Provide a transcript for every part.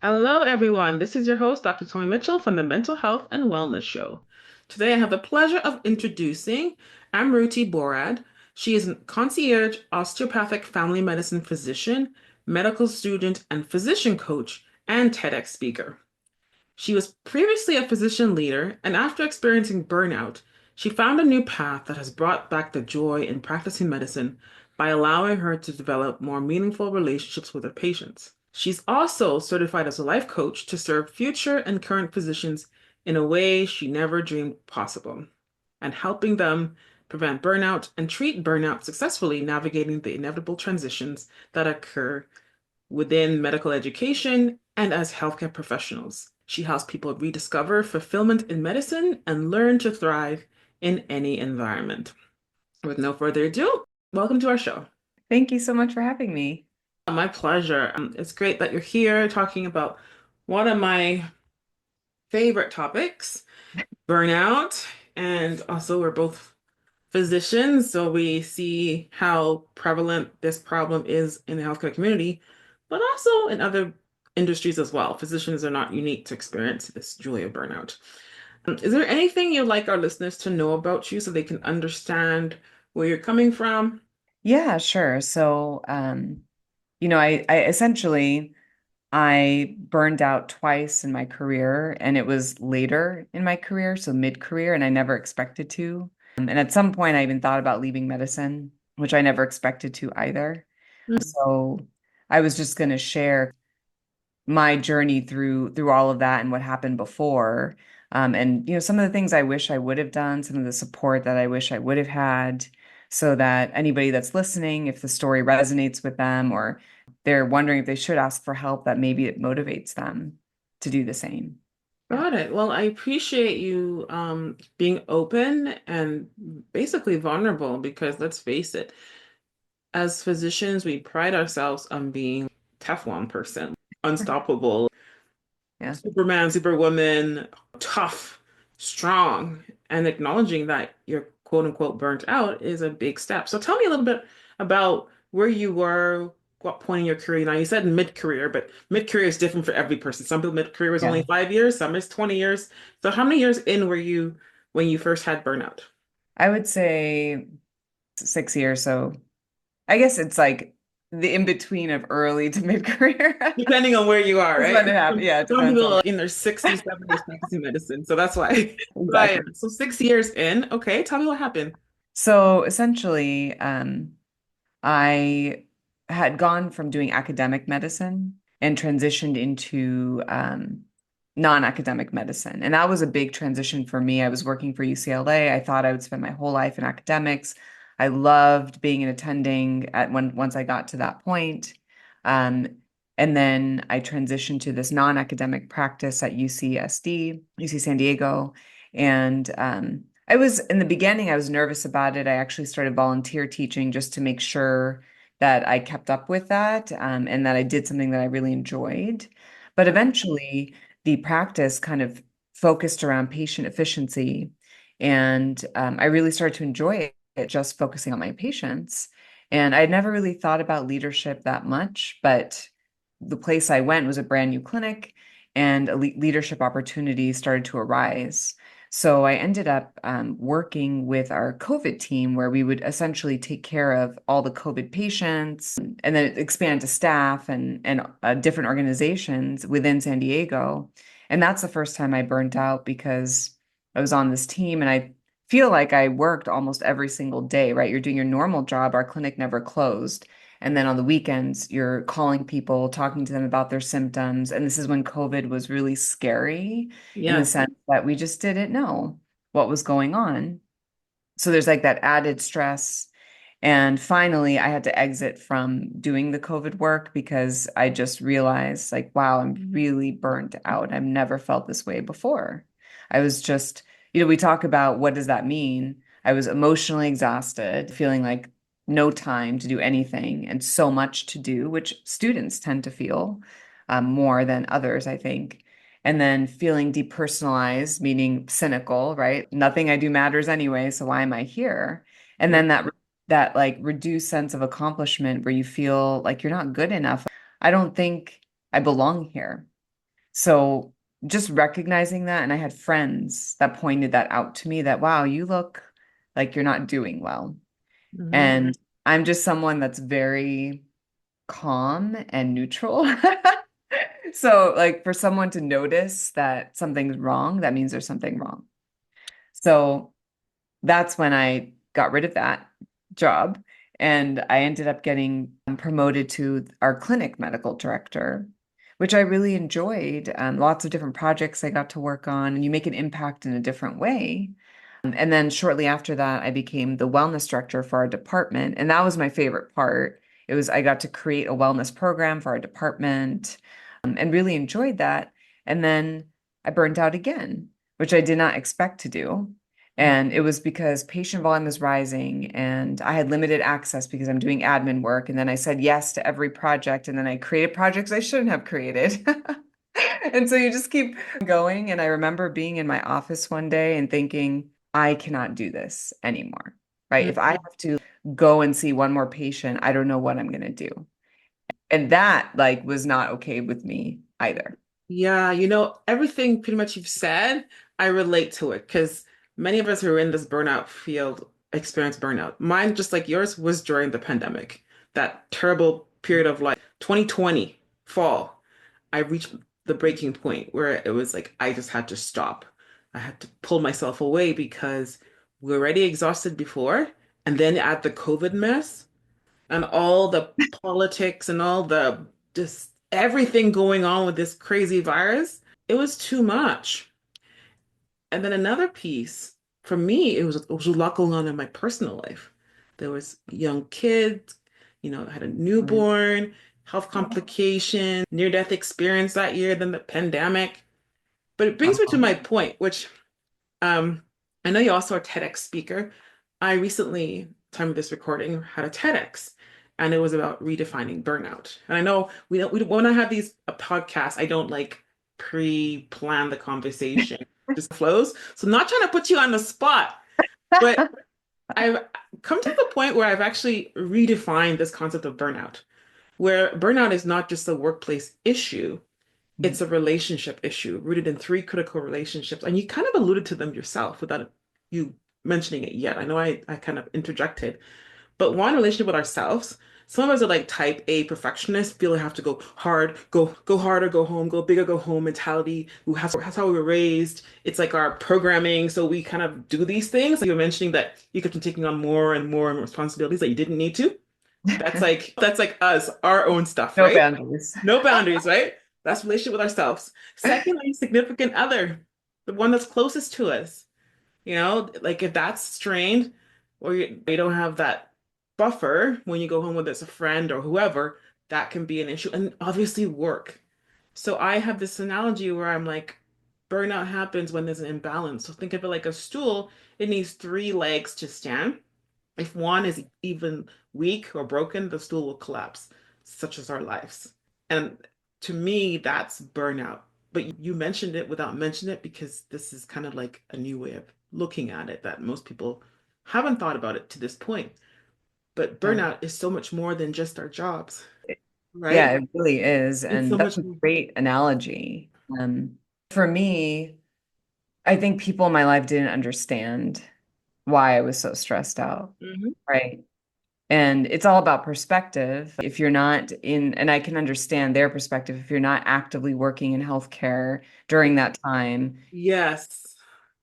Hello, everyone. This is your host, Dr. Tomi Mitchell from the Mental Health and Wellness Show. Today, I have the pleasure of introducing Amruti Borad. She is a concierge osteopathic family medicine physician, medical student, and physician coach, and TEDx speaker. She was previously a physician leader, and after experiencing burnout, she found a new path that has brought back the joy in practicing medicine by allowing her to develop more meaningful relationships with her patients. She's also certified as a life coach to serve future and current physicians in a way she never dreamed possible, and helping them prevent burnout and treat burnout successfully, navigating the inevitable transitions that occur within medical education and as healthcare professionals. She helps people rediscover fulfillment in medicine and learn to thrive in any environment. With no further ado, welcome to our show. Thank you so much for having me. My pleasure. It's great that you're here talking about one of my favorite topics, burnout. And also, we're both physicians, so we see how prevalent this problem is in the healthcare community, but also in other industries as well. Physicians are not unique to experience this joy of burnout. Is there anything you'd like our listeners to know about you so they can understand where you're coming from? Yeah, sure. I essentially I burned out twice in my career, and it was later in my career, so mid-career, and I never expected to. And at some point, I even thought about leaving medicine, which I never expected to either. Mm. So I was just going to share my journey through all of that and what happened before. And some of the things I wish I would have done, some of the support that I wish I would have had, so that anybody that's listening, if the story resonates with them or they're wondering if they should ask for help, that maybe it motivates them to do the same. Yeah. Got it. Well, I appreciate you being open and basically vulnerable because let's face it, as physicians, we pride ourselves on being Teflon person, unstoppable, Yeah. Superman, Superwoman, tough, strong, and acknowledging that you're quote unquote burnt out is a big step. So tell me a little bit about where you were, what point in your career. Now you said mid-career, but mid-career is different for every person. Some people mid-career is only Yeah. 5 years, some is 20 years. So how many years in were you when you first had burnout? I would say 6 years. So I guess it's like the in between of early to mid-career. Depending on where you are, Is right? when it happened. Yeah, it Some depends people on are in their 60s, 70s practicing medicine. So that's why. Right. exactly. So 6 years in. Okay, tell me what happened. So essentially, I had gone from doing academic medicine and transitioned into non-academic medicine. And that was a big transition for me. I was working for UCLA. I thought I would spend my whole life in academics. I loved being an attending once I got to that point. Um, and then I transitioned to this non-academic practice at UCSD, UC San Diego. And I was in the beginning, I was nervous about it. I actually started volunteer teaching just to make sure that I kept up with that, and that I did something that I really enjoyed. But eventually, the practice kind of focused around patient efficiency. And I really started to enjoy it, just focusing on my patients. And I had never really thought about leadership that much, but the place I went was a brand new clinic, and a leadership opportunity started to arise. So I ended up working with our COVID team, where we would essentially take care of all the COVID patients, and then expand to staff and different organizations within San Diego. And that's the first time I burnt out, because I was on this team and I feel like I worked almost every single day, right? You're doing your normal job. Our clinic never closed. And then on the weekends, you're calling people, talking to them about their symptoms. And this is when COVID was really scary, in the Yes. sense that we just didn't know what was going on. So there's like that added stress. And finally, I had to exit from doing the COVID work, because I just realized, like, wow, I'm really burnt out. I've never felt this way before. I was just, we talk about what does that mean? I was emotionally exhausted, feeling like no time to do anything and so much to do, which students tend to feel more than others, I think. And then feeling depersonalized, meaning cynical, right? Nothing I do matters anyway, so why am I here? And Yeah. then that like reduced sense of accomplishment, where you feel like you're not good enough. I don't think I belong here. So just recognizing that, and I had friends that pointed that out to me that, wow, you look like you're not doing well. Hmm. And I'm just someone that's very calm and neutral. So, like, for someone to notice that something's wrong, that means there's something wrong. So that's when I got rid of that job and I ended up getting promoted to our clinic medical director, which I really enjoyed. Lots of different projects I got to work on, and you make an impact in a different way. And then shortly after that, I became the wellness director for our department. And that was my favorite part. It was, I got to create a wellness program for our department, and really enjoyed that. And then I burned out again, which I did not expect to do. And it was because patient volume was rising and I had limited access because I'm doing admin work. And then I said yes to every project. And then I created projects I shouldn't have created. And so you just keep going. And I remember being in my office one day and thinking, I cannot do this anymore, right? If I Hmm. have to go and see one more patient, I don't know what I'm going to do. And that like was not okay with me either. Yeah, everything pretty much you've said, I relate to it because many of us who are in this burnout field experience burnout. Mine, just like yours, was during the pandemic, that terrible period of like 2020 fall. I reached the breaking point where it was like I just had to stop. I had to pull myself away because we were already exhausted before, and then add the COVID mess and all the politics and all the just everything going on with this crazy virus. It was too much. And then another piece for me, it was a lot going on in my personal life. There was young kids, I had a newborn, health complication, near-death experience that year, then the pandemic. But it brings me to Oh, my point, which I know you also are a TEDx speaker. I recently, time of this recording, had a TEDx, and it was about redefining burnout. And I know we don't when I have these podcasts, I don't like pre-plan the conversation, just flows. So I'm not trying to put you on the spot, but I've come to the point where I've actually redefined this concept of burnout, where burnout is not just a workplace issue, it's a relationship issue rooted in three critical relationships. And you kind of alluded to them yourself without you mentioning it yet. I know I kind of interjected, but one, relationship with ourselves. Some of us are like type A perfectionists, feel they have to go hard, go harder, go home, go bigger, go home mentality. That's how we were raised. It's like our programming. So we kind of do these things. Like you were mentioning that you kept on taking on more and more responsibilities that you didn't need to. That's like us, our own stuff, no right? boundaries. No boundaries, right? That's relationship with ourselves. Secondly, significant other, the one that's closest to us. Like if that's strained or you don't have that buffer when you go home, whether it's a friend or whoever, that can be an issue. And obviously work. So I have this analogy where I'm like, burnout happens when there's an imbalance. So think of it like a stool. It needs three legs to stand. If one is even weak or broken, the stool will collapse, such as our lives. And to me, that's burnout. But you mentioned it without mentioning it because this is kind of like a new way of looking at it that most people haven't thought about it to this point. But Yeah. burnout is so much more than just our jobs, Yeah, right? it really is. It's And so that's much a more. great analogy. For me, I think people in my life didn't understand why I was so stressed out, Mhm. right? And it's all about perspective. If you're not in, and I can understand their perspective, if you're not actively working in healthcare during that time, Yes.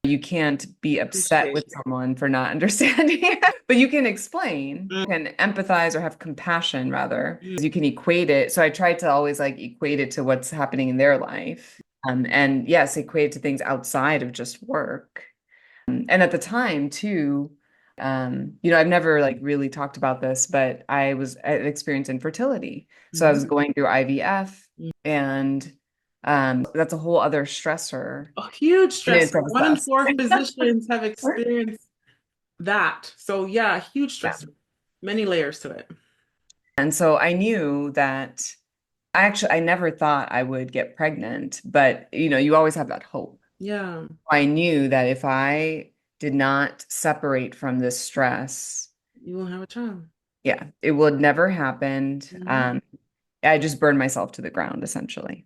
you can't be upset Appreciate with someone for not understanding, but you can explain, it. you can empathize or have compassion rather. Mhm. You can equate it. So I tried to always like equate it to what's happening in their life. And yes, equate it to things outside of just work. And at the time too, I've never like really talked about this, but I had experienced infertility. So I Mhm. was going through IVF and that's a whole other stressor A huge in and stressor. of One in itself. four physicians have experienced that. So yeah, huge Yeah. stressor. Many layers to it. And so I knew that I never thought I would get pregnant, but you always have that hope. Yeah, I knew that if I did not separate from this stress, you won't have a child. yeah, it would never happen. Hmm. I just burned myself to the ground essentially.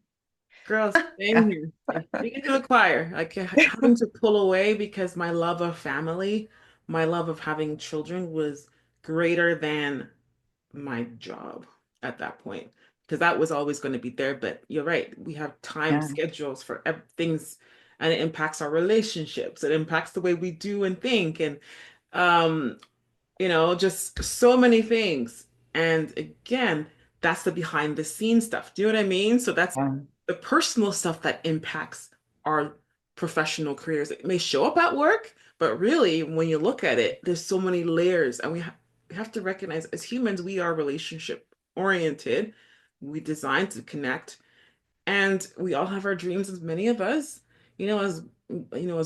Girls, same here. Like, speaking to the choir, like having to pull away because my love of family, my love of having children was greater than my job at that point. Because that was always going to be there. But you're right. We have time Yeah. schedules for things, and it impacts our relationships. It impacts the way we do and think. And um, just so many things. And again, that's the behind the scenes stuff. Do you know what I mean? So that's Yeah. the personal stuff that impacts our professional careers. It may show up at work, but really, when you look at it, there's so many layers. And we have to recognize as humans, we are relationship oriented. We designed to connect. And we all have our dreams, as many of us, as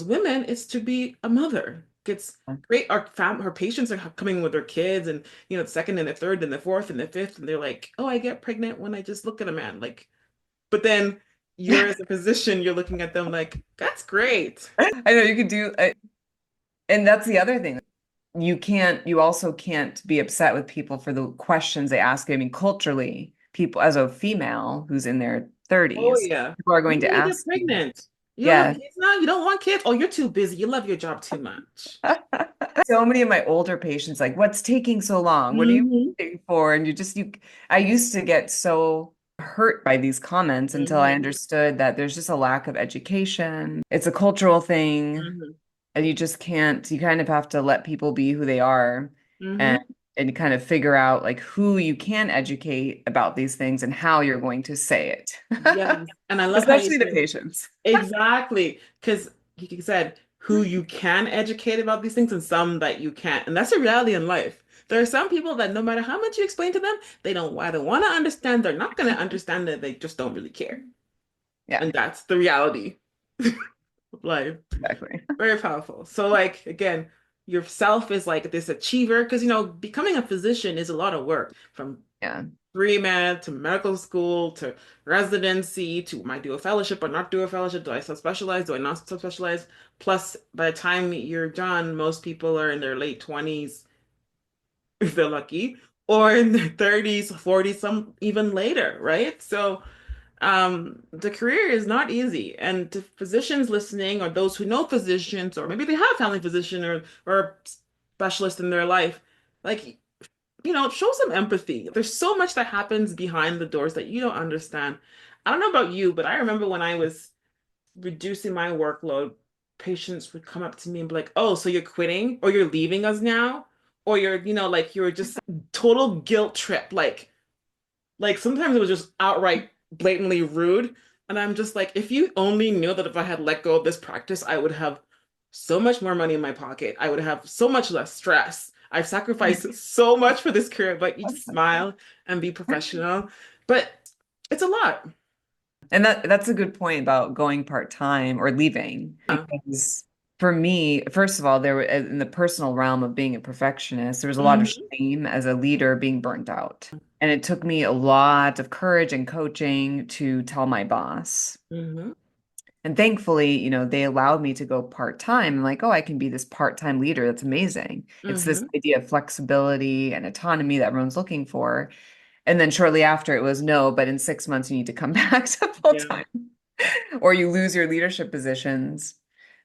women, it's to be a mother. It's great. Our patients are coming with their kids, and the second and the third and the fourth and the fifth, and they're like, "Oh, I get pregnant when I just look at a man." Like, but then you're as a physician, you're looking at them like, "That's great." I know you could do, and that's the other thing. You also can't be upset with people for the questions they ask. I mean, culturally, people, as a female who's in their Oh 30s, yeah. people are When going are you to gonna get ask you, pregnant? You don't have yeah. kids now? You don't want kids? Oh, you're too busy. You love your job too much. So many of my older patients, like, what's taking so long? What are you Hmm. waiting for? And I used to get so hurt by these comments until I Hmm. understood that there's just a lack of education. It's a cultural thing, Hmm. and you just can't, you kind of have to let people be who they are and Hmm. and kind of figure out like who you can educate about these things and how you're going to say Yes. it. And I love how you Especially the said patients. exactly, because you said who you can educate about these things and some that you can't. And that's a reality in life. There are some people that no matter how much you explain to them, they don't either want to understand, they're not going to understand it, they just don't really care. Yeah, And that's the reality of life. exactly. Very powerful. So, like, again, yourself is like this achiever, because, becoming a physician is a lot of work from Yeah. pre-med to medical school to residency to am I do a fellowship or not do a fellowship? Do I subspecialize? Do I not subspecialize? Plus, by the time you're done, most people are in their late 20s, if they're lucky, or in their 30s, 40s, some even later, right? So, the career is not easy. And to physicians listening, or those who know physicians, or maybe they have a family physician or a specialist in their life, like show some empathy. There's so much that happens behind the doors that you don't understand. I don't know about you, but I remember when I was reducing my workload, patients would come up to me and be like, "Oh, so you're quitting or you're leaving us now?" Or like you're just total guilt trip. Like sometimes it was just outright blatantly rude. And I'm just like, if you only knew that if I had let go of this practice, I would have so much more money in my pocket. I would have so much less stress. I've sacrificed so much for this career, but you just smile and be professional. But it's a lot. And that's a good point about going part-time or leaving. Yeah. Because for me, first of all, there in the personal realm of being a perfectionist, there was a lot of Hmm. shame as a leader being burnt out. And it took me a lot of courage and coaching to tell my boss. Hmm. And thankfully, they allowed me to go part-time. I'm like, oh, I can be this part-time leader. That's amazing. It's this Hmm. idea of flexibility and autonomy that everyone's looking for. And then shortly after it was no, but in 6 months you need to come back to full Yeah. time or you lose your leadership positions.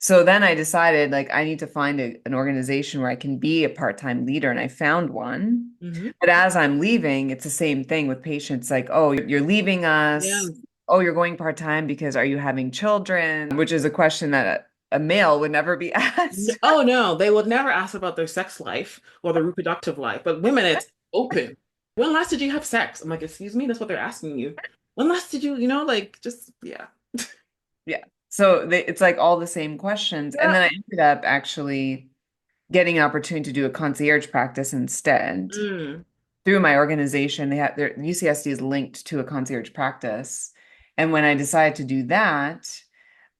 So then I decided like I need to find an organization where I can be a part-time leader. And I found one. Hmm. But as I'm leaving, it's the same thing with patients like, oh, you're leaving Yeah. us. Oh, you're going part-time because are you having children? Which is a question that a male would never be asked. Oh no, they would never ask about their sex life or their reproductive life. But women, it's open. When last did you have sex? I'm like, excuse me, that's what they're asking you. When last did you, like just yeah. Yeah. So it's like all the same questions. And Yeah. then I ended up actually getting an opportunity to do a concierge practice instead. Mm. Through my organization, they have their UCSD is linked to a concierge practice. And when I decided to do that,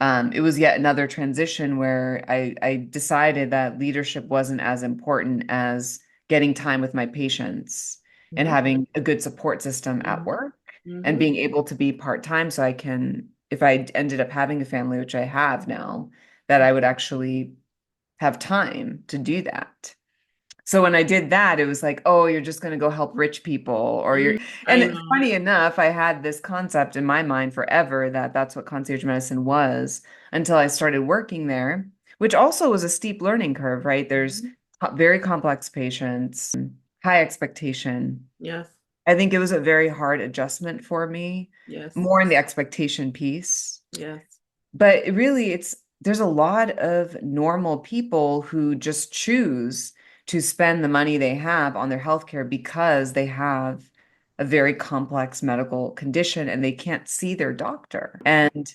it was yet another transition where I decided that leadership wasn't as important as getting time with my patients and Mhm. having a good support system at Mhm. work and Mhm. being able to be part-time so I can, if I ended up having a family, which I have now, that I would actually have time to do that. So when I did that, it was like, oh, you're just going to go help rich people, or you're, I and know. funny enough, I had this concept in my mind forever that that's what concierge medicine was until I started working there, which also was a steep learning curve, right? There's Mhm. very complex patients, high expectation. Yes, I think it was a very hard adjustment for me, yes, more in the expectation piece. yes, But really, there's a lot of normal people who just choose to spend the money they have on their healthcare because they have a very complex medical condition and they can't see their doctor. And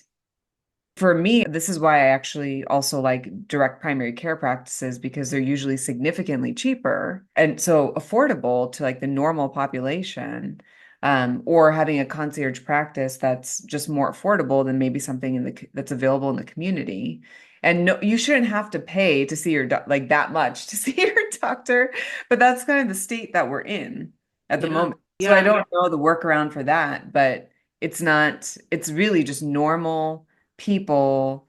for me, this is why I actually also like direct primary care practices because they're usually significantly cheaper and so affordable to like the normal population. Or having a concierge practice that's just more affordable than maybe something that's available in the community. And no, you shouldn't have to pay to see your like that much to see your doctor, but that's kind of the state that we're in at the yeah, moment. So I yeah, don't know the workaround for that, but it's not, it's really just normal people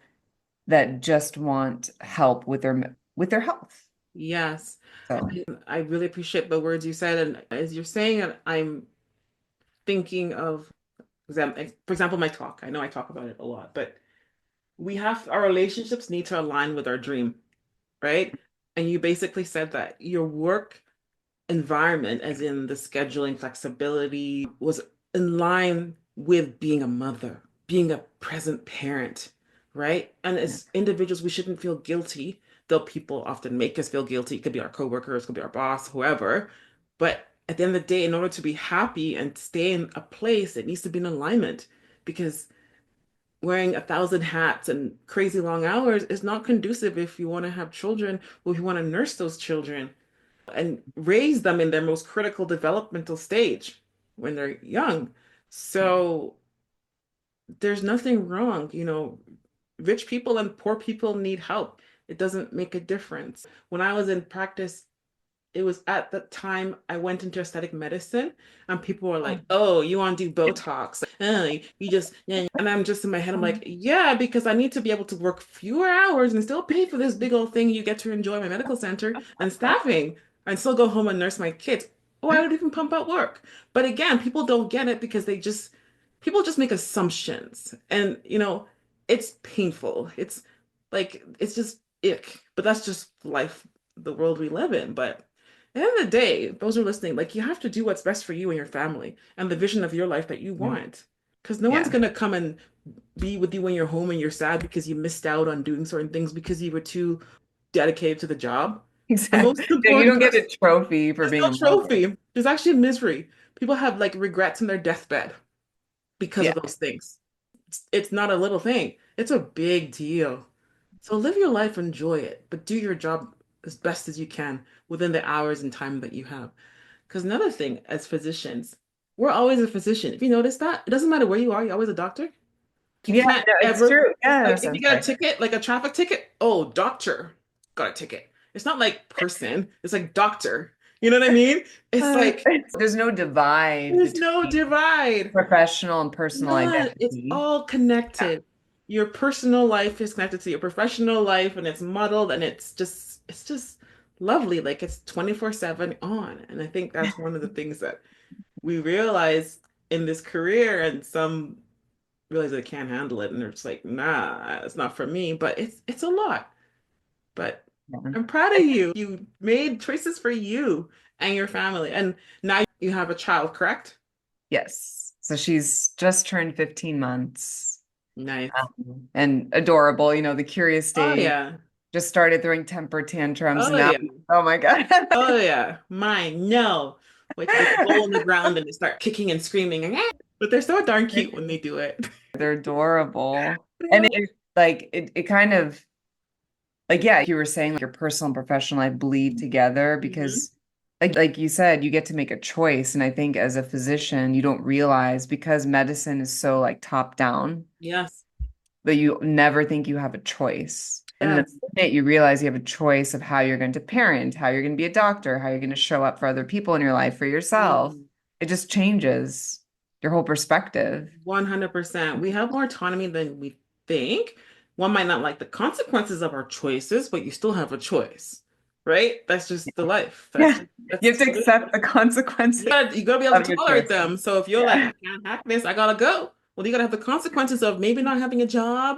that just want help with their health. yes. So, I really appreciate the words you said, and as you're saying it, I'm thinking of for example, my talk. I know I talk about it a lot, but we have our relationships need to align with our dream, right? And you basically said that your work environment, as in the scheduling flexibility, was in line with being a mother, being a present parent, right? And as individuals, we shouldn't feel guilty, though people often make us feel guilty. It could be our coworkers, it could be our boss, whoever. But at the end of the day, in order to be happy and stay in a place, it needs to be in alignment because wearing 1,000 hats and crazy long hours is not conducive if you want to have children or if you want to nurse those children and raise them in their most critical developmental stage when they're young. So there's nothing wrong. Rich people and poor people need help. It doesn't make a difference. When I was in practice, it was at the time I went into aesthetic medicine and people were like, oh, you want to do Botox? You just, yeah. And I'm just in my head, I'm like, yeah, because I need to be able to work fewer hours and still pay for this big old thing you get to enjoy my medical center and staffing and still go home and nurse my kids. Oh, I would even pump out work. But again, people don't get it because people just make assumptions. And, it's painful. It's like, it's just ick. But that's just life, the world we live in. But at the end of the day, those who are listening, like you have to do what's best for you and your family and the vision of your life that you want. Because no one's yeah, gonna come and be with you when you're home and you're sad because you missed out on doing certain things because you were too dedicated to the job. The exactly. most Yeah, you important don't get person, a trophy for there's being no a mother. trophy. There's actually misery. People have like regrets in their deathbed because Yeah, of those things. It's not a little thing. It's a big deal. So live your life, enjoy it, but do your job as best as you can within the hours and time that you have. Because another thing, as physicians, we're always a physician. If you notice that, it doesn't matter where you are, you're always a doctor. You yeah, can't no, it's ever, true. like, Yes, if I'm you got a sorry. ticket, like a traffic ticket, oh, doctor got a ticket. It's not like person, it's like doctor. You know what I mean? It's like There's no divide there's no between divide. professional and personal None. It's identity. all Yeah, connected. Your personal life is connected to your professional life and it's muddled and it's just lovely. Like it's 24/7 on. And I think that's one of the things that we realize in this career and some realize they can't handle it and they're just like, nah, it's not for me. But it's a lot. But yeah. I'm proud of you. You made choices for you and your family. And now you have a child, correct? Yes. So she's just turned 15 months. Nice. And adorable, the curious Oh stage. yeah. Just started throwing temper tantrums and Oh now, yeah. oh my God. Oh yeah. Mine, no. Wait till they go on the ground and they start kicking and screaming. But they're so darn cute when they do it. They're adorable. And it kind of like, yeah, you were saying like your personal and professional life bleed together Mhm. because like you said, you get to make a choice. And I think as a physician, you don't realize because medicine is so like top down Yes. that you never think you have a choice. And the Yes. minute you realize you have a choice of how you're going to parent, how you're going to be a doctor, how you're going to show up for other people in your life, for yourself, Mm. it just changes your whole perspective. 100%. We have more autonomy than we think. One might not like the consequences of our choices, but you still have a choice, right? That's just the life. Yeah. You have That's to what it is. accept the consequences You gotta be able of to your tolerate choices. them. So if you're like, Yeah. I can't hack this, I gotta go. Well, you gotta have the consequences of maybe not having a job,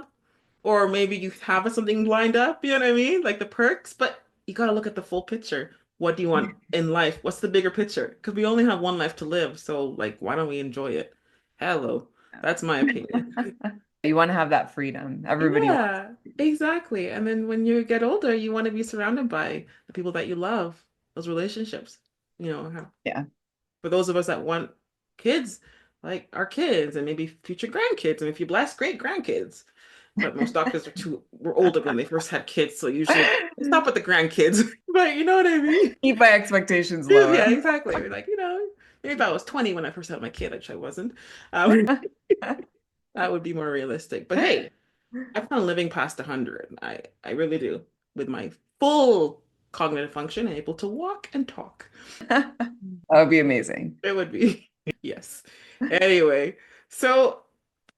or maybe you have something lined up, you know what I mean? Like the perks, but you gotta look at the full picture. What do you want in life? What's the bigger picture? Because we only have one life to live, so like, why don't we enjoy it? Hello, that's my opinion. You want to have that freedom. Everybody wants. Yeah, exactly. And then when you get older, you want to be surrounded by the people that you love, those relationships. Yeah. For those of us that want kids, like our kids, and maybe future grandkids, and if you bless, great grandkids. But most doctors were older when they first had kids, so usually they stop at the grandkids. But you know what I mean? Keep my expectations low. Yeah, exactly. Like, maybe if I was 20 when I first had my kid, which I wasn't, um, that would be more realistic. But hey, I plan on living past 100. I really do, with my full cognitive function, able to walk and talk. That would be amazing. It would be. Yes. Anyway, so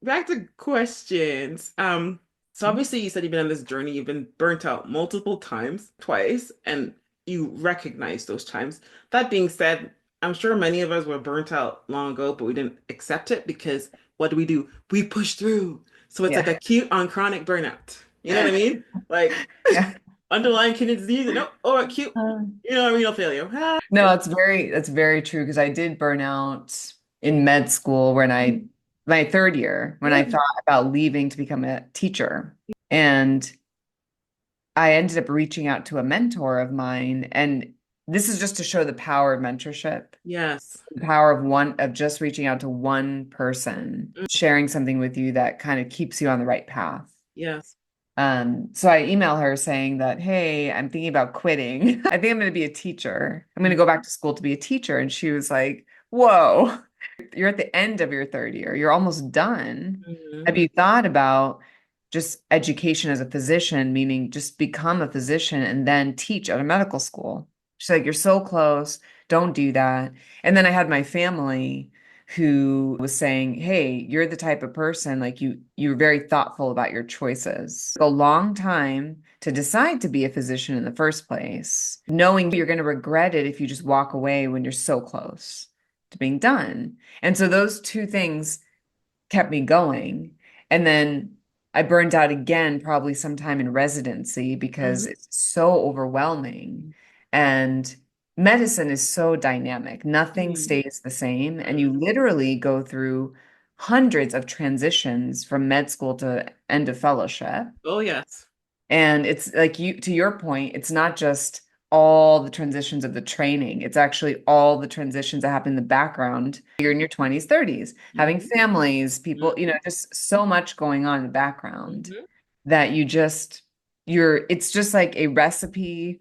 back to questions. So obviously you said you've been on this journey, you've been burnt out multiple times, twice, and you recognize those times. That being said, I'm sure many of us were burnt out long ago, but we didn't accept it because what do? We push through. So it's like Yeah. acute on chronic burnout. You know what I mean? Like Yeah. underlying kidney disease, or acute, renal failure. No, that's very true because I did burn out in med school when my third year when I Yeah. thought about leaving to become a teacher. And I ended up reaching out to a mentor of mine. And this is just to show the power of mentorship, Yes. the power of just reaching out to one person, Mm, sharing something with you that kind of keeps you on the right path. yes. So I email her saying that, hey, I'm thinking about quitting. I think I'm going to be a teacher. I'm going to go back to school to be a teacher. And she was like, whoa, you're at the end of your third year. You're almost done. Mhm. Have you thought about just education as a physician, meaning just become a physician and then teach at a medical school? She's like, you're so close. Don't do that. And then I had my family who was saying, "Hey, you're the type of person like you're very thoughtful about your choices. A long time to decide to be a physician in the first place, knowing you're going to regret it if you just walk away when you're so close to being done." And so those two things kept me going. And then I burned out again, probably sometime in residency because Mhm. it's so overwhelming. And medicine is so dynamic, nothing Mhm. stays the same. And you literally go through hundreds of transitions from med school to end of fellowship. Oh, yes. And it's like to your point, it's not just all the transitions of the training. It's actually all the transitions that happen in the background. You're in your 20s, 30s, having Mhm. families, people, Mhm. just so much going on in the background Mhm. that it's just like a recipe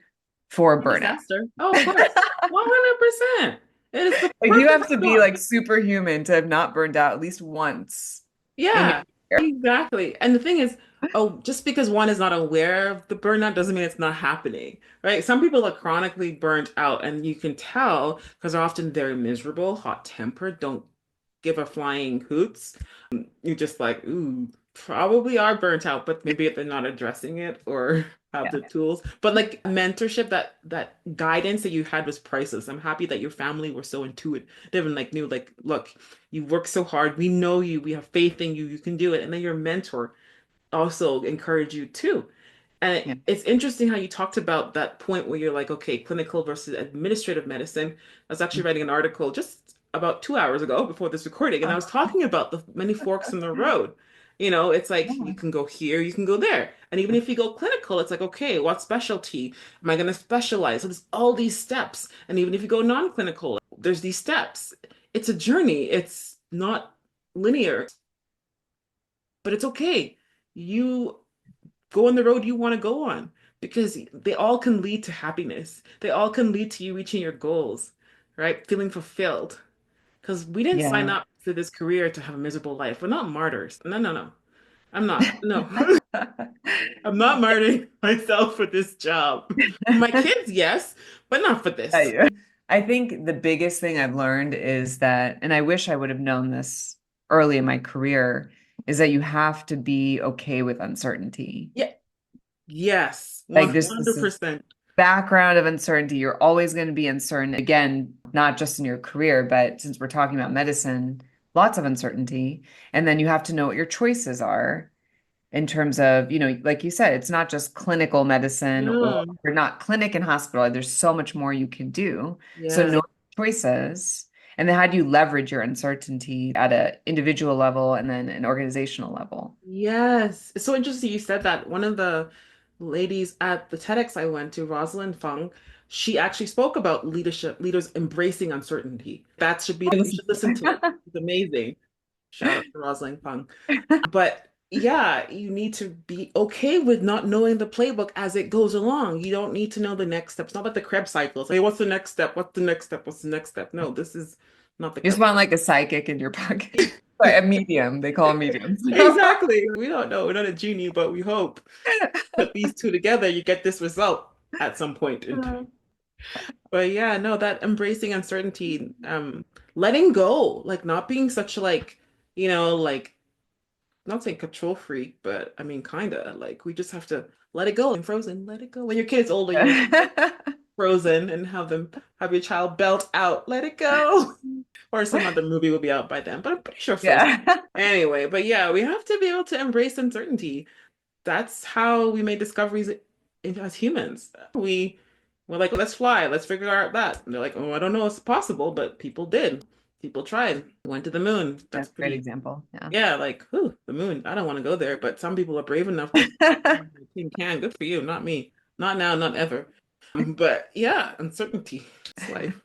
for burnout. Disaster. Oh, of course. 100%. It is the Like you perfect have to be storm. like superhuman to have not burned out at least once in Yeah, your exactly. And the thing is, oh, just because one is not aware of the burnout doesn't mean it's not happening, right? Some people are chronically burnt out, and you can tell because they're often very miserable, hot-tempered, don't give a flying hoots. You just like, ooh, probably are burnt out, but maybe if they're not addressing it or have Yeah. the tools. But like mentorship, that guidance that you had was priceless. I'm happy that your family were so intuitive and like knew, like, look, you work so hard. We know you. We have faith in you. You can do it. And then your mentor also encourage you too. And Yeah. it's interesting how you talked about that point where you're like, okay, clinical versus administrative medicine. I was actually writing an article just about 2 hours ago before this recording, and I was talking about the many forks in the road. It's like you can go here, you can go there. And even if you go clinical, it's like, okay, what specialty am I going to specialize? So there's all these steps. And even if you go non-clinical, there's these steps. It's a journey. It's not linear, but it's okay. You go on the road you want to go on because they all can lead to happiness. They all can lead to you reaching your goals, right? Feeling fulfilled. Because we didn't sign Yeah. up for this career to have a miserable life. We're not martyrs. No, no, no. I'm not. No. I'm not martyring myself for this job. For my kids, yes, but not for this. I think the biggest thing I've learned is that, and I wish I would have known this early in my career, is that you have to be okay with uncertainty. Yeah. Yes. Like this is 100%. background of uncertainty. You're always going to be uncertain. Again, not just in your career, but since we're talking about medicine, lots of uncertainty. And then you have to know what your choices are in terms of, like you said, it's not just clinical medicine or Yeah. not clinic and hospital. There's so much more you can do. So Yes. know your choices. And then how do you leverage your uncertainty at an individual level and then an organizational level? Yes. It's so interesting you said that. One of the ladies at the TEDx I went to, Rosalind Fung, she actually spoke about leadership, leaders embracing uncertainty. That should be, you should listen to it. It's amazing. Shout out to Rosalind Fung. But yeah, you need to be okay with not knowing the playbook as it goes along. You don't need to know the next step. It's not like the Krebs cycle. Say, what's the next step? What's the next step? What's the next step? No, this is not the You just Krebs. want like a psychic in your pocket. Like a medium. They call them mediums. Exactly. We don't know. We're not a genie, but we hope put these two together, you get this result at some point in time. But yeah, no, that embracing uncertainty, letting go, like not being such like, like not saying control freak, but I mean kinda like we just have to let it go. And Frozen, let it go. When your kid's older, you want to Frozen and have your child belt out, let it go. Or some other movie will be out by then, but I'm pretty sure Frozen. Yeah. Anyway, but yeah, we have to be able to embrace uncertainty. That's how we made discoveries as humans. We were like, let's fly, let's figure out that. And they're like, oh, I don't know if it's possible, but people did. People tried, went to the moon. That's That's a great pretty, example. Yeah. yeah, like, whew, the moon. I don't want to go there, but some people are brave enough to team can. Good for you, not me. Not now, not ever. But yeah, uncertainty. It's life.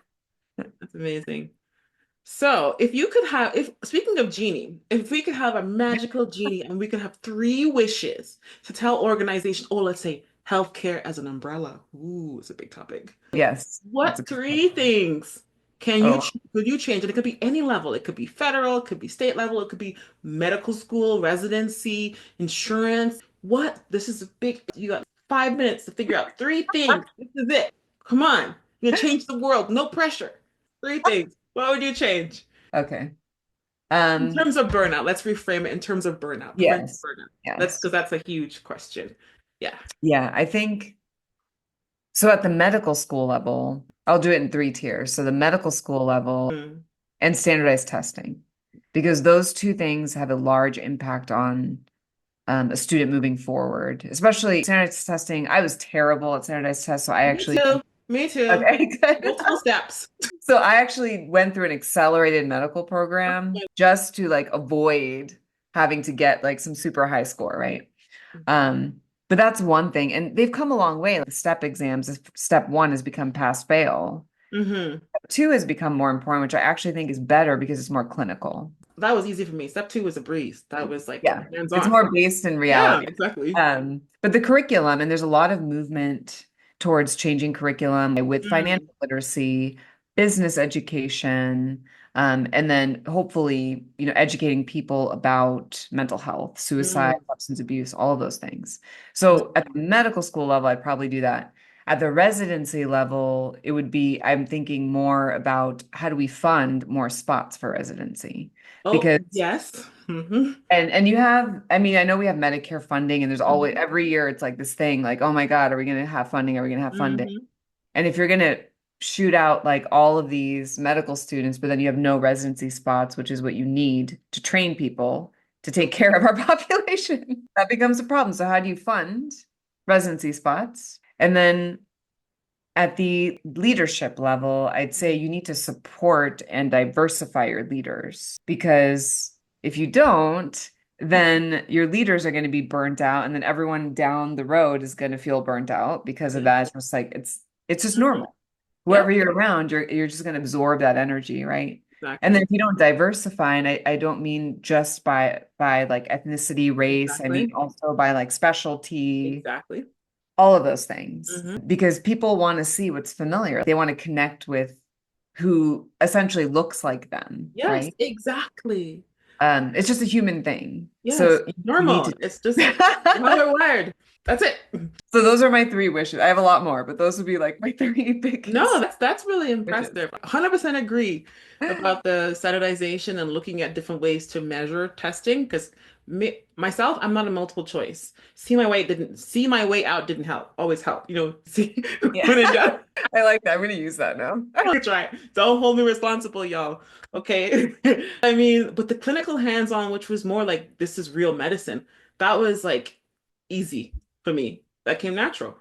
That's amazing. So, if you could have, if speaking of genie, if we could have a magical genie and we could have three wishes to tell organization, or let's say healthcare as an umbrella. Ooh, it's a big topic. Yes, that's a What good one. three things Oh, could you change? And it could be any level. It could be federal, it could be state level, it could be medical school, residency, insurance. What? This is a big, you got 5 minutes to figure out three things. This is it. Come on. You're gonna change the world. No pressure. Three things. What would you change? okay. In terms of burnout, let's reframe it in terms of burnout, preventing Yes. burnout. That's Yes. because that's a huge question. Yeah. Yeah, I think so at the medical school level, I'll do it in three tiers. So the medical school level Mm. and standardized testing, because those two things have a large impact on a student moving forward, especially standardized testing. I was terrible at standardized tests, so I Me actually, too. Me too. okay, good. Multiple steps. So I actually went through an accelerated medical program just to like avoid having to get like some super high score, right? Um, but that's one thing. And they've come a long way. Like step exams, step one has become pass fail. Hmm. Step two has become more important, which I actually think is better because it's more clinical. That was easy for me. Step two was a breeze. That was like Yeah. hands It's on. more based in Yeah, reality. exactly. But the curriculum, and there's a lot of movement towards changing curriculum with Mm, financial literacy, business education, and then hopefully, educating people about mental health, suicide, mm, substance abuse, all of those things. So at the medical school level, I'd probably do that. At the residency level, it would be, I'm thinking more about how do we fund more spots for residency? oh, Because yes. Hmm. and you have, I mean, I know we have Medicare funding, and there's always Hmm. every year it's like this thing, like, oh my God, are we going to have funding? Are we going to have funding? Hmm. And if you're going to shoot out like all of these medical students, but then you have no residency spots, which is what you need to train people to take care of our population, that becomes a problem. So how do you fund residency spots? And then at the leadership level, I'd say you need to support and diversify your leaders because if you don't, then your leaders are going to be burnt out, and then everyone down the road is going to feel burnt out because of Yeah. that. It's just like it's just Hmm. normal. Whoever Yep, you're around, you're just going to absorb that energy, right? And then exactly. if you don't diversify, and I don't mean just by like ethnicity, race, I mean Exactly. also by like specialty, Exactly. all of those things Hmm. because people want to see what's familiar. They want to connect with who essentially looks like them, Yes, right? exactly. It's just a human thing. Yes, So you need normal. to It's just how we're wired. That's it. So those are my three wishes. I have a lot more, but those would be like my three No, biggest that's really wishes. impressive. 100% agree about the standardization and looking at different ways to measure testing. Because myself, I'm not a multiple choice. See my way out didn't help. Always help. See Yeah. when in doubt. I like that. I'm going to use that now. That's right. Don't hold me responsible, y'all. Okay. I mean, but the clinical hands-on, which was more like this is real medicine, that was like easy for me. That came natural.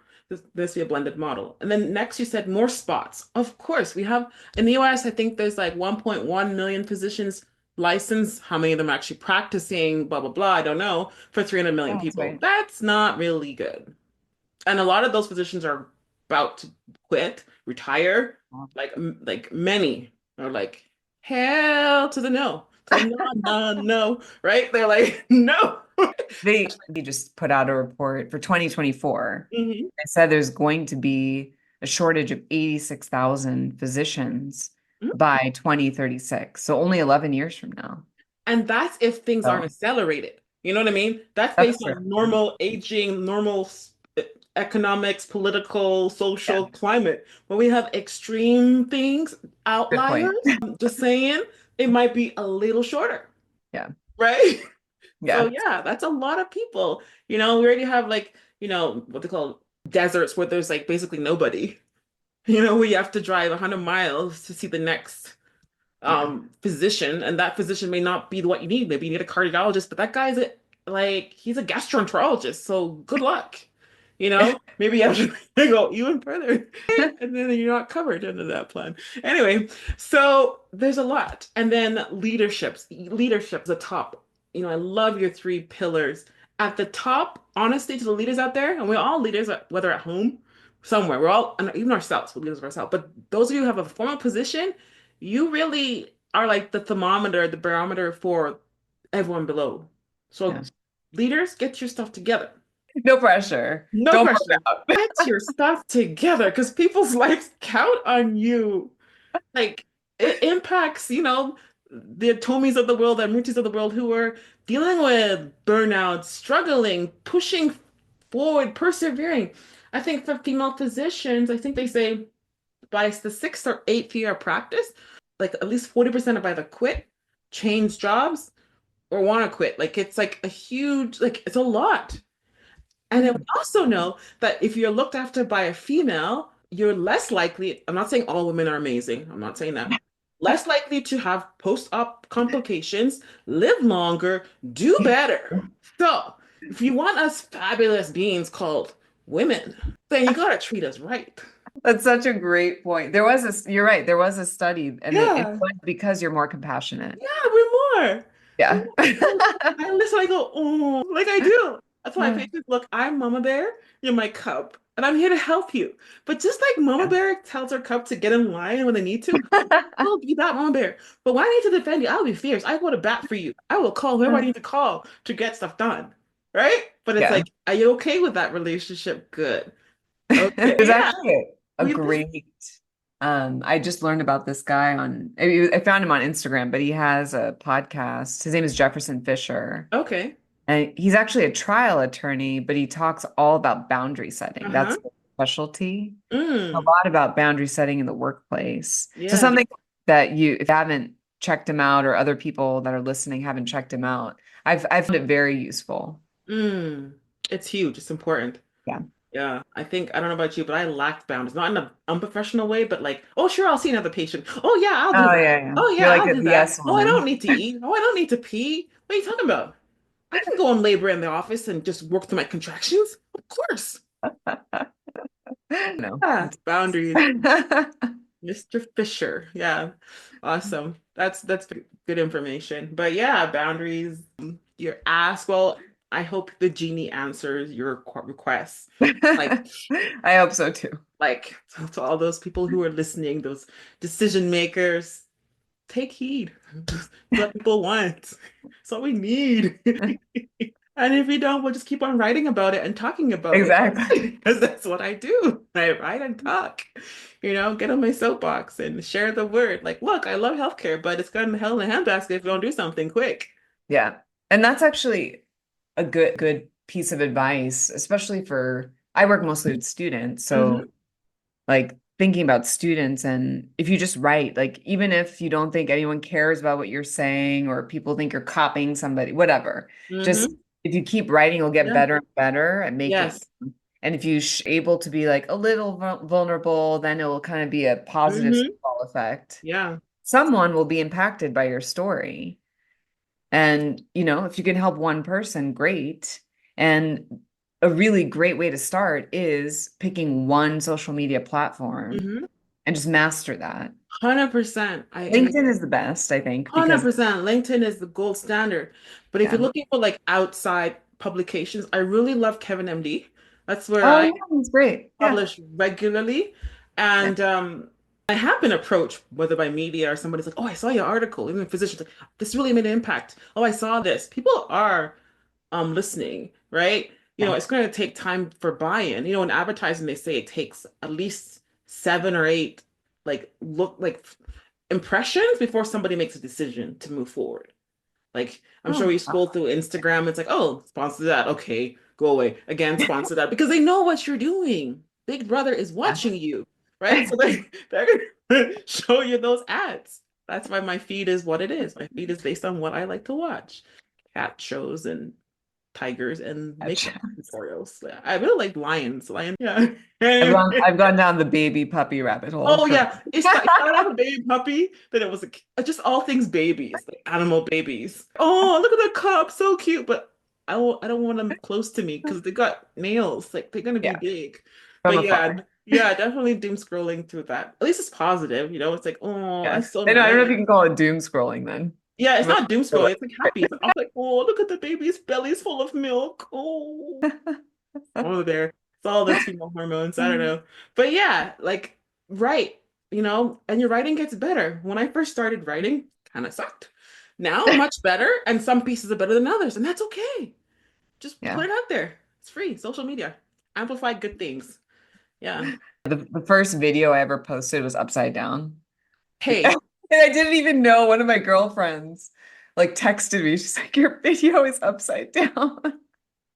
This be a blended model. And then next you said more spots. Of course, we have in the US, I think there's like 1.1 million physicians licensed. How many of them are actually practicing, blah, blah, blah, I don't know, for 300 million Oh, that's people. right. That's not really good. And a lot of those physicians are about to quit, retire. Like many are like, hell to the no, to the no, no, no, right? They're like, no. They just put out a report for 2024. Mhm. They said there's going to be a shortage of 86,000 physicians by 2036. So only 11 years from now. And that's if things aren't So accelerated. You know what I mean? That's that's based true. on normal aging, normal economics, political, Yeah, social climate. When we have extreme things, good point. outliers, just saying, it might be a little shorter, Yeah, right? So yeah, yeah, that's a lot of people. We already have like, what they call deserts where there's like basically nobody. Where you have to drive 100 miles to see the next yeah. physician, and that physician may not be what you need. Maybe you need a cardiologist, but that guy's he's a gastroenterologist, so good luck. Maybe you have to go even further, and then you're not covered under that plan. Anyway, so there's a lot, and then leadership's the top. I love your three pillars. At the top, honestly, to the leaders out there, and we're all leaders, whether at home, somewhere, we're all, and even ourselves, we're leaders of ourselves. But those of you who have a formal position, you really are like the thermometer, the barometer for everyone below. So, Yeah. leaders, get your stuff together. No pressure. No Don't burn pressure. out. Get your stuff together because people's lives count on you. Like, it impacts, the Tomis of the world, the Amrutis of the world who are dealing with burnout, struggling, pushing forward, persevering. I think for female physicians, I think they say by the sixth or eighth year of practice, like at least 40% have either quit, changed jobs, or want to quit. Like it's like a huge, like it's a lot. And then we also know that if you're looked after by a female, you're less likely, I'm not saying all women are amazing, I'm not saying that, less likely to have post-op complications, live longer, do better. So if you want us fabulous beings called women, then you gotta treat us right. That's such a great point. You're right, there was a study, and it Yeah. was because you're more compassionate. Yeah, we're more. Yeah. I listen, I go, oh, like I do. That's why patients look, I'm Mama Bear, you're my cub, and I'm here to help you. But just like Mama Yeah. Bear tells her cub to get in line when they need to, I'll be that Mama Bear. But when I need to defend you, I'll be fierce. I go to bat for you. I will call whoever I need to call to get stuff done. Right? But it's Yeah. like, are you okay with that relationship? Good. Okay. There's Yeah. actually a We great I just learned about this guy I found him on Instagram, but he has a podcast. His name is Jefferson Fisher. okay. And he's actually a trial attorney, but he talks all about boundary setting. That's Uh-huh. his specialty. A Mm. lot about boundary setting in the workplace. So Yeah. something that if you haven't checked him out or other people that are listening haven't checked him out, I've found it very useful. Mm. It's huge. It's important. Yeah. Yeah, I don't know about you, but I lacked boundaries. Not in an unprofessional way, but like, oh, sure, I'll see another patient. Oh, yeah, I'll do Oh that. yeah, yeah. Oh, You're yeah, like I'll a do that. yes Oh, I don't woman. need to eat. Oh, I don't need to pee. What are you talking about? I can go and labor in the office and just work through my contractions. Of course. No. Yeah, boundaries. Mr. Fisher. Yeah, awesome. That's good information. But yeah, boundaries. Your ask. Well, I hope the genie answers your requests. Like I hope so too. to all those people who are listening, those decision makers, take heed. It's what people want. It's what we need. And if we don't, we'll just keep on writing about it and talking about it. Exactly. Because that's what I do. I write and talk. Get on my soapbox and share the word. Like, look, I love healthcare, but it's gotten hell in a handbasket if we don't do something quick. Yeah. And that's actually a good piece of advice, especially for, I work mostly with students. So Hmm. like thinking about students, and if you just write, like even if you don't think anyone cares about what you're saying or people think you're copying somebody, whatever, just Hmm. if you keep writing, you'll get Yeah. better and better at making. Yes. And if you able to be like a little vulnerable, then it will kind of be a positive Hmm. snowball effect. Yeah. Someone will be impacted by your story. And, if you can help one person, great. And a really great way to start is picking one social media platform Hmm. and just master that. 100%. I LinkedIn is the best, I think, because 100%. LinkedIn is the gold standard. But if you're yeah. looking for like outside publications, I really love Kevin MD. That's where Oh I yeah, it's great. Yeah. publish regularly. Yeah. And I have been approached, whether by media or somebody's like, oh, I saw your article, even physicians like, this really made an impact. Oh, I saw this. People are listening, right? Yeah. It's going to take time for buy-in. In advertising, they say it takes at least 7 or 8 like impressions before somebody makes a decision to move forward. Like, I'm sure Oh, we scroll through Instagram, it's like, oh, sponsor that. Okay, go away. Again, sponsor that. Because they know what you're doing. Big Brother is yeah. watching you, right? So they're gonna show you those ads. That's why my feed is what it is. My feed is based on what I like to watch. Cat shows and tigers and makeup Gotcha. tutorials. Yeah, I really like lions. Lions, yeah. I've gone down the baby puppy rabbit hole Oh for yeah, it started off a baby puppy, then it was just all things babies, like animal babies. Oh, look at the cub, so cute. But I don't want them close to me because they got nails, like they're gonna be yeah, big. from But afar. yeah, yeah, definitely doom scrolling through that. At least it's positive, It's like, oh, Yeah. that's so I don't know if nice. you can call it doom scrolling then. Yeah, it's But- not doom scrolling. It's like happy. I was like, oh, look at the baby's belly's full of milk. Oh, oh, there. It's all those female hormones. I don't know. But yeah, like, write, and your writing gets better. When I first started writing, kind of sucked. Now, much better. And some pieces are better than others. And that's okay. Just Yeah. put it out there. It's free. Social media. Amplify good things. Yeah. The first video I ever posted was upside down. And Hey, I didn't even know, one of my girlfriends like texted me. She's like, your video is upside down.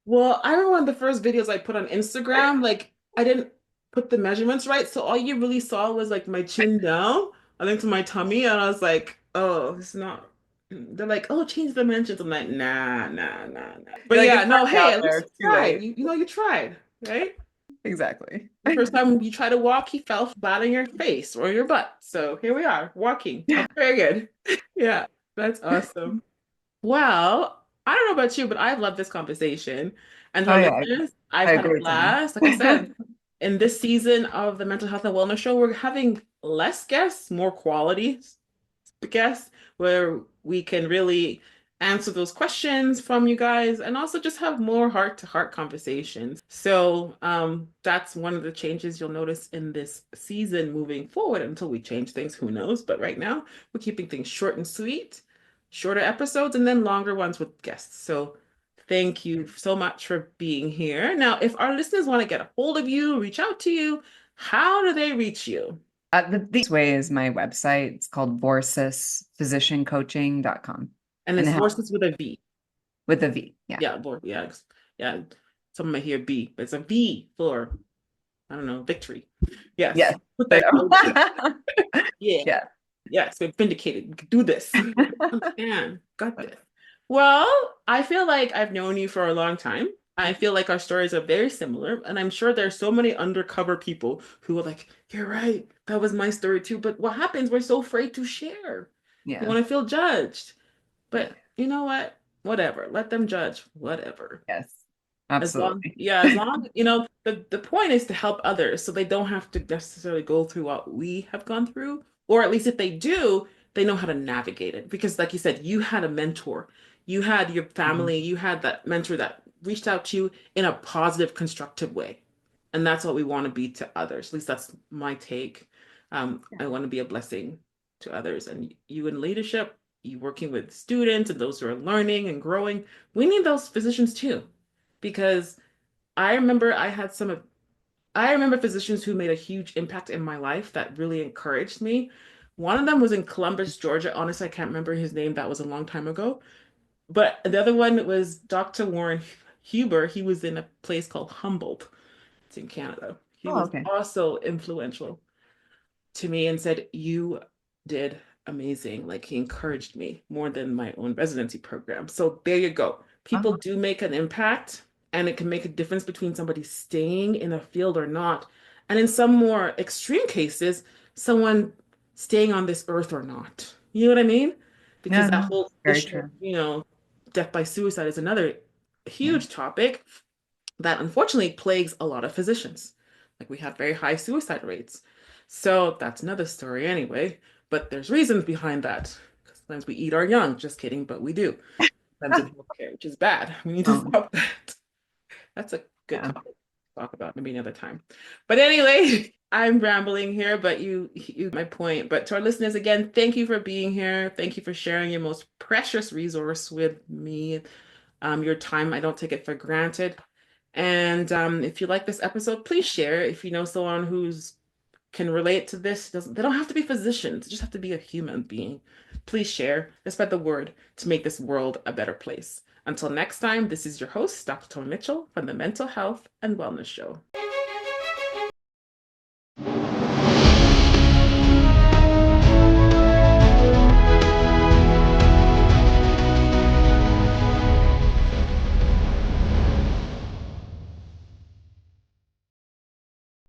well, I remember one of the first videos I put on Instagram, like I didn't put the measurements right. So all you really saw was like my chin down, I think to my tummy, and I was like, oh, it's not. They're like, oh, change the dimensions. I'm like, nah, nah, nah, nah. But You're like, yeah, it's no, already hey, out at least there. you It's too tried. late. You tried, right? Exactly. The first time you tried to walk, he fell flat on your face or your butt. So here we are, walking. Yeah. Oh, very good. Yeah, that's awesome. Well, I don't know about you, but I've loved this conversation. And to Oh our yeah, listeners, I've I had a agree, Tom. blast. Like I said, in this season of the Mental Health and Wellness Show, we're having less guests, more quality guests, where we can really answer those questions from you guys and also just have more heart-to-heart conversations. So that's one of the changes you'll notice in this season moving forward until we change things, who knows? But right now, we're keeping things short and sweet, shorter episodes, and then longer ones with guests. So thank you so much for being here. Now, if our listeners want to get a hold of you, reach out to you, how do they reach you? This way is my website. It's called vorsisphysiciancoaching.com. And And it's it has Vorsis with a V. with a V. Yeah. Yeah, yeah, yeah. Some might hear B, but it's a V for, I don't know, victory. Yes, Yes. put I that code in. know. Yeah, Yeah. yes, we're vindicated. We can do this. Understand. Got this. Well, I feel like I've known you for a long time. I feel like our stories are very similar, and I'm sure there's so many undercover people who are like, "You're right, that was my story too." But what happens? We're so afraid to share. We Yeah. want to feel judged. Yeah. But you know what? Whatever. Let them judge. Whatever. Yes. As long, Absolutely. yeah, as long, the point is to help others so they don't have to necessarily go through what we have gone through. Or at least if they do, they know how to navigate it. Because like you said, you had a mentor, you had your Mhm. family, you had that mentor that reached out to you in a positive, constructive way. And that's what we want to be to others. At least that's my take. Yeah. I want to be a blessing to others. And you in leadership, you working with students and those who are learning and growing, we need those physicians too because I remember I remember physicians who made a huge impact in my life that really encouraged me. One of them was in Columbus, Georgia. Honestly, I can't remember his name. That was a long time ago. But the other one was Dr. Warren. Huber, he was in a place called Humboldt. It's in Canada. He Oh, was okay. also influential to me and said, "You did amazing." Like he encouraged me more than my own residency program. So there you go. People Uh-huh. do make an impact, and it can make a difference between somebody staying in a field or not. And in some more extreme cases, someone staying on this earth or not. You know what I mean? Because Yeah, that no, whole very issue of, true. death by suicide is another Yeah. huge topic that unfortunately plagues a lot of physicians. Like we have very high suicide rates. So that's another story anyway. But there's reasons behind that. Sometimes we eat our young. Just kidding, but we do. Sometimes in healthcare, which is bad. We need to Um, stop that. That's a good yeah. topic to talk about maybe another time. But anyway, I'm rambling here, but you my point. But to our listeners again, thank you for being here. Thank you for sharing your most precious resource with me. Your time, I don't take it for granted. And if you like this episode, please share. If you know someone who's can relate to this, doesn't they don't have to be physicians, they just have to be a human being. Please share, and spread the word to make this world a better place. Until next time, this is your host, Dr. Tomi Mitchell from the Mental Health and Wellness Show.